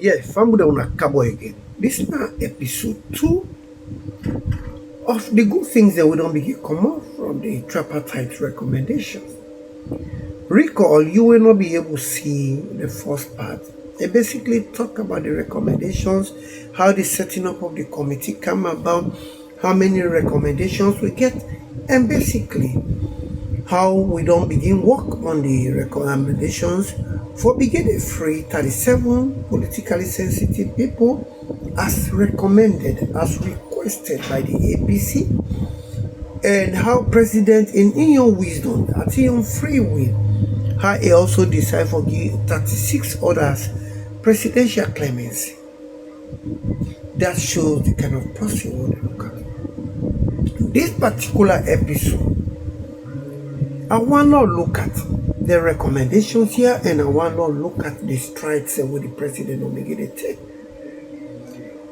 Yeah, family una cabo again. This na episode 2 of the good things that we don't begin come out from the tripartite recommendations. Recall, you will not be able to see the first part. They basically talk about the recommendations, how the setting up of the committee come about, how many recommendations we get, and basically how we don't begin work on the recommendations for beginning free 37 politically sensitive people as recommended, as requested by the APC, and how President in your wisdom, at your free will, how he also decided for give 36 others presidential clemency. That shows the kind of person we look at. This particular episode, I want to look at the recommendations here, and I want to look at the strides with the president of the take.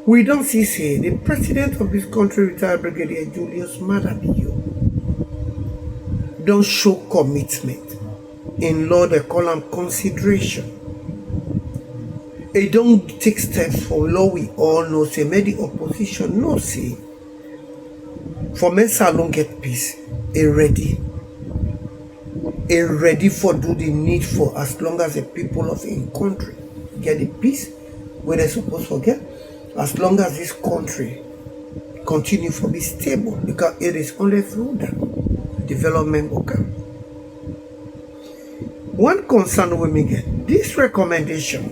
We don't see say the president of this country, retired Brigadier Julius Madabio, don't show commitment. In law, they call them consideration. They don't take steps for law. We all know, say, may the opposition no say. For men salon get peace, ready for do the need for as long as the people of a country get the peace where they're supposed to get, as long as this country continue to be stable, because it is only through that development will come. One concern we may get, this recommendation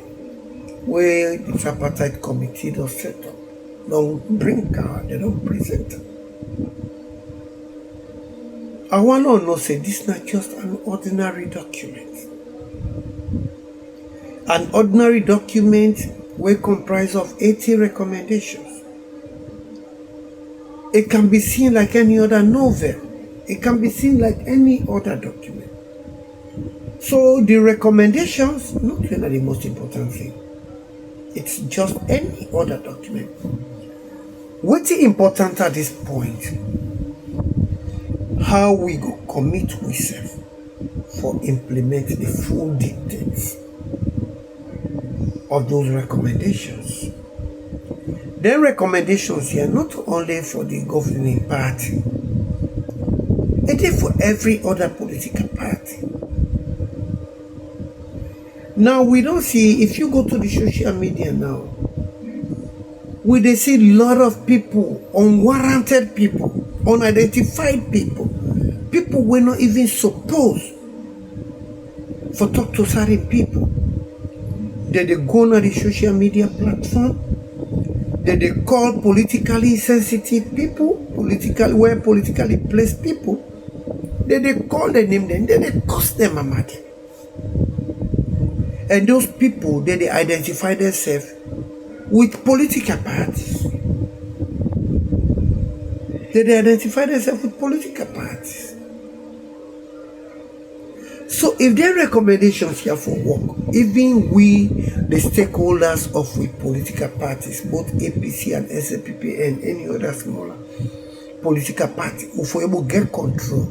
where the tripartite committee does set up, don't bring card, they don't present it. I want to know, say, this is not just an ordinary document. An ordinary document will comprise of 80 recommendations. It can be seen like any other novel. It can be seen like any other document. So the recommendations, not really the most important thing. It's just any other document. What's important at this point? How we go commit ourselves for implement the full details of those recommendations. Their recommendations here not only for the governing party, it is for every other political party. Now we don't see, if you go to the social media now, we they see a lot of people, unwarranted people, unidentified people we're not even supposed for talk to certain people. They go on the social media platform, they call politically sensitive people, politically placed people, they call the name them, they cost them a matter. And those people, they identify themselves with political parties. They identify themselves with political parties. So if their recommendations here for work, even we, the stakeholders of with political parties, both APC and SLPP and any other smaller political party, if we're able to get control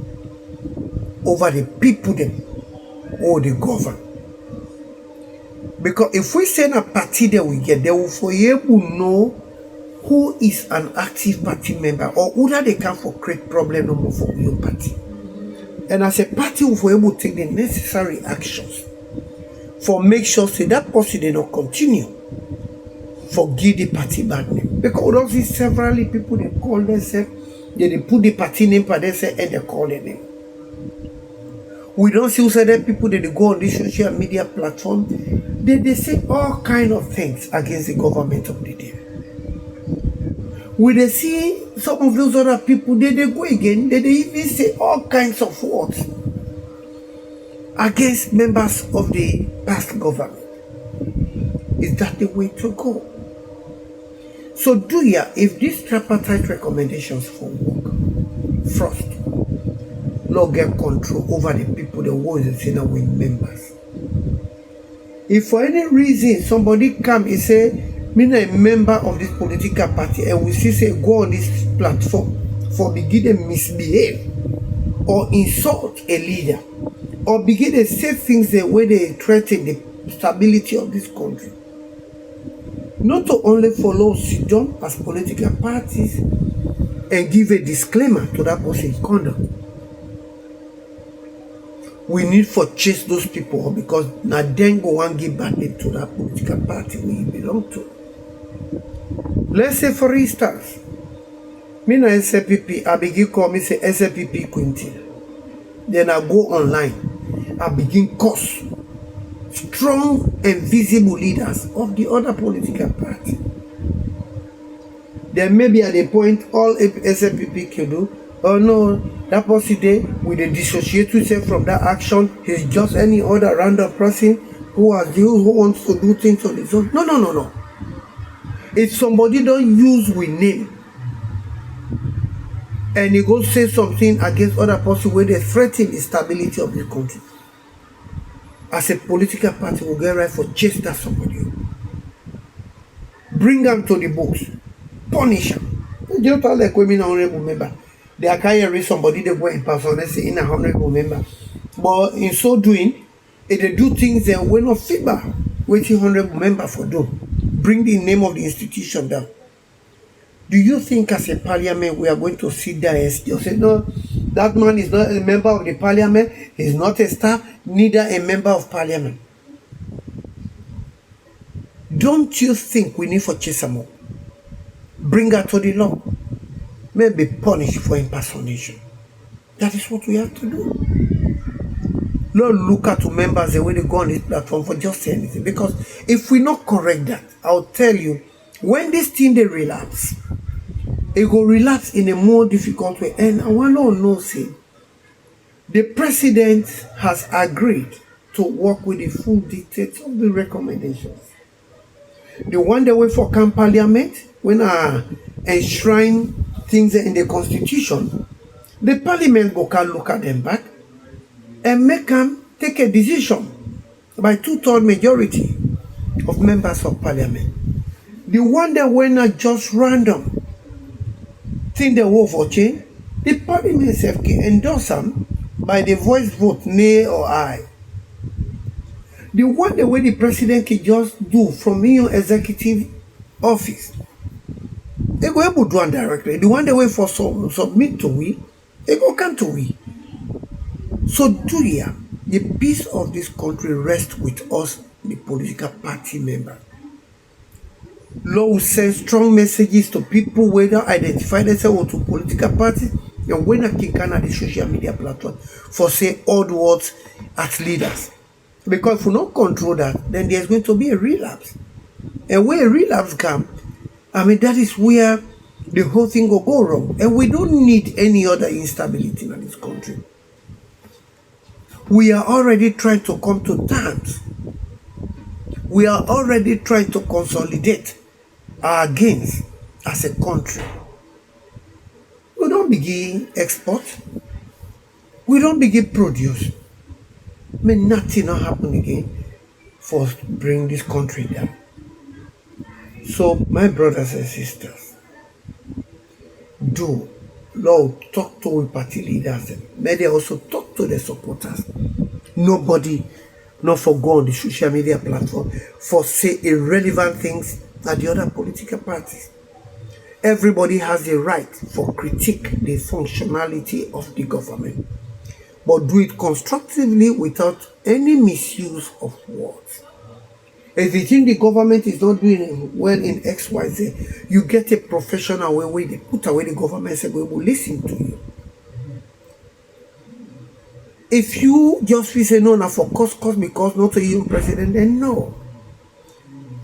over the people them or the govern. Because if we send a party that we get, they will be able to know who is an active party member or who that they can for create problem no more for your party. And as a party, we will able to take the necessary actions for make sure say that person they not continue for give the party bad name. Because we don't see several people they call themselves, they put the party name for themselves and they call their name. We don't see certain people that they go on this social media platform, they say all kind of things against the government of the day. We they see some of those other people, they go again, they even say all kinds of words against members of the past government. Is that the way to go? So do ya, if these tripartite recommendations for work, first, not get control over the people that was in with members. If for any reason somebody come and say, me a member of this political party, and we see say go on this platform for begin to misbehave or insult a leader or begin to say things the way they threaten the stability of this country, not to only follow Sidon as political parties and give a disclaimer to that person's conduct. We need for chase those people because now then go and give back to that political party we belong to. Let's say for instance, me na SLPP, I begin call me say SLPP Quintin. Then I go online, I begin curse strong and visible leaders of the other political party. Then maybe at the point all SLPP can do, oh no, that person there will dissociate himself from that action. He's just any other random person who wants to do things on his own. No. If somebody don't use we name and he go say something against other person where they threaten the stability of the country, as a political party will get right for chase that somebody. Bring them to the books. Punish them. Just like women honorable member. They are carrying somebody they go impersonate in a honorable member. But in so doing, if they do things that we're not feedback, waiting honorable member for do. Bring the name of the institution down. Do you think as a parliament we are going to sit there and say, no, that man is not a member of the parliament, he's not a staff, neither a member of parliament? Don't you think we need for chase him up? Bring her to the law. Maybe punish for impersonation. That is what we have to do. Not look at members the way they go on this platform for just saying anything. Because if we not correct that, I'll tell you, when this thing they relapse, it will relapse in a more difficult way. And I want to know, say, the president has agreed to work with the full dictates of the recommendations. The one that wait for camp parliament, when I enshrine things in the constitution, the parliament go can look at them back and make them take a decision by 2/3 majority of members of parliament. The one that when not just random thing they will for change, the parliament itself can endorse them by the voice vote, nay or aye. The one the way the president can just do from your executive office, they go able to do it directly. The one the way for submit to we, they go come to we. So do ya, the peace of this country rests with us, the political party members. Law will send strong messages to people whether identify themselves to political parties and when I can at the social media platform for say odd words at leaders. Because if we don't control that, then there's going to be a relapse. And when a relapse comes, that is where the whole thing will go wrong. And we don't need any other instability in this country. We are already trying to come to terms. We are already trying to consolidate our gains as a country. We don't begin export. We don't begin produce. Nothing not happen again for bring this country down. So my brothers and sisters, Lord, talk to the party leaders. May they also talk to the supporters. Nobody not for go on the social media platform for say irrelevant things at the other political parties. Everybody has the right for critique the functionality of the government, but do it constructively without any misuse of words. If you think the government is not doing well in XYZ, you get a professional where they put away the government and say, we will listen to you. If you just feel say no, now for cause because not a young president, then no.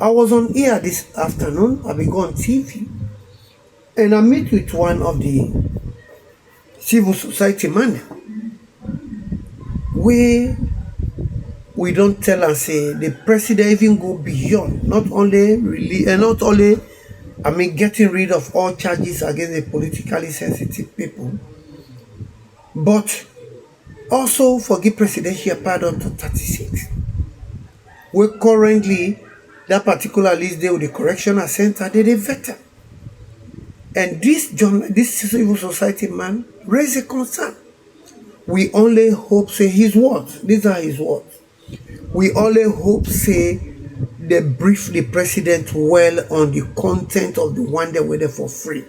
I was on air this afternoon, I been on TV, and I met with one of the civil society men where we don't tell and say the president even go beyond not only getting rid of all charges against the politically sensitive people, but also forgive presidential pardon to 36. Where currently that particular list there with the correctional center, they vetted. And this civil society man raised a concern. We only hope say his words. These are his words. We only hope say they brief the president well on the content of the one they were there for free.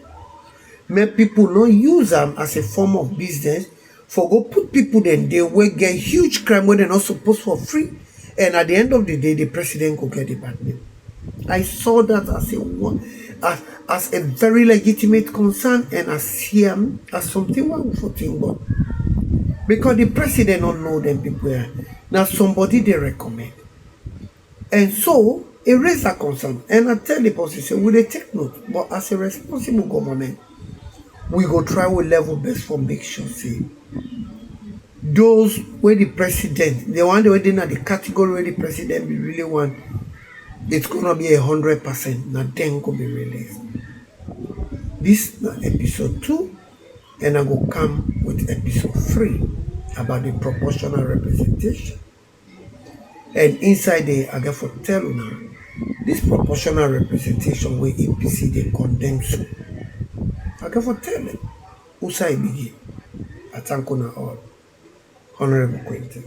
Make people not use them as a form of business for go put people then they will get huge crime when they're not supposed for free. And at the end of the day, the president could get the bad name. I saw that as as a very legitimate concern and as something one for thing, but because the president don't know them people are now somebody they recommend. And so it raised a concern. And I tell the person, say, we they take note, but as a responsible government, we go try with level best for make sure say those where the president, the one that in the category where the president be really want, it's gonna be 100%. Now then could be released. This na episode 2, and I go come with episode 3 about the proportional representation. And inside there, I got for tell you now, this proportional representation where APC they condemn so. I got for tell them, who say begin. I thank you all. Honorable Quintin.